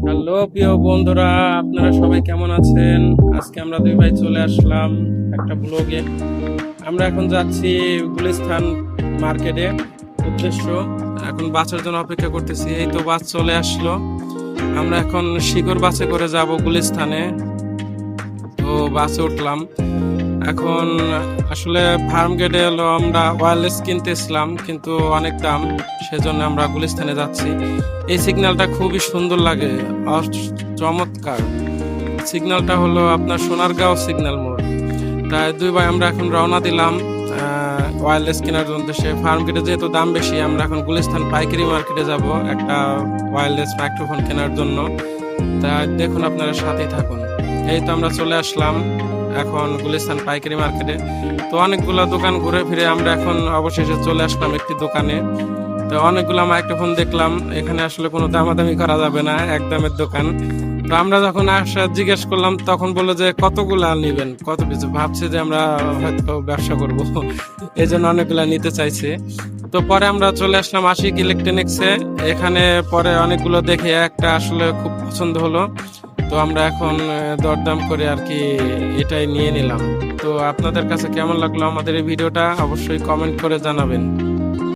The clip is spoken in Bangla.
হ্যালো প্রিয় বন্ধুরা, আপনারা সবাই কেমন আছেন? আজকে আমরা দুই ভাই চলে আসলাম একটা ব্লগে। আমরা এখন যাচ্ছি গুলিস্তান মার্কেটে। উদ্দেশ্য, এখন বাসের জন্য অপেক্ষা করতেছি। এই তো বাস চলে আসলো। আমরা এখন শিকড় বাসে করে যাব গুলিস্তানে। তো বাসে উঠলাম। এখন আসলে ফার্ম গেটে হলো আমরা ওয়্যারলেস কিনতেছিলাম, কিন্তু অনেক দাম, সেজন্য আমরা গুলিস্তানে যাচ্ছি। এই সিগন্যালটা খুবই সুন্দর লাগে, চমৎকার। সিগন্যালটা হলো আপনার সোনারগাঁও সিগন্যাল মোড়। তাই দুই ভাই আমরা এখন রওনা দিলাম ওয়্যারলেস কেনার জন্য। সে ফার্ম গেটে যেহেতু দাম বেশি, আমরা এখন গুলিস্তান পাইকারি মার্কেটে যাব একটা ওয়্যারলেস মাইক্রোফোন কেনার জন্য। তাই দেখুন, আপনারা সাথেই থাকুন। এই তো আমরা চলে আসলাম এখন গুলিস্তান পাইকারি মার্কেটে। তো অনেকগুলো দোকান ঘুরে ফিরে আমরা এখন অবশেষে চলে আসলাম একটি দোকানে। তো অনেকগুলো মাইক্রোফোন দেখলাম। এখানে আসলে কোনো দামাদামি করা যাবে না, একদমের দোকান। তো আমরা যখন জিজ্ঞেস করলাম, তখন বললো যে কতগুলা নিবেন, কত পিছু। ভাবছে যে আমরা হয়তো ব্যবসা করব, এই জন্য অনেকগুলা নিতে চাইছে। তো পরে আমরা চলে আসলাম আশিক ইলেকট্রনিক্সে। এখানে পরে অনেকগুলো দেখে একটা আসলে খুব পছন্দ হলো। তো আমরা এখন দরদাম করে আর কি এটাই নিয়ে নিলাম। তো আপনাদের কাছে কেমন লাগলো আমাদের এই ভিডিওটা অবশ্যই কমেন্ট করে জানাবেন।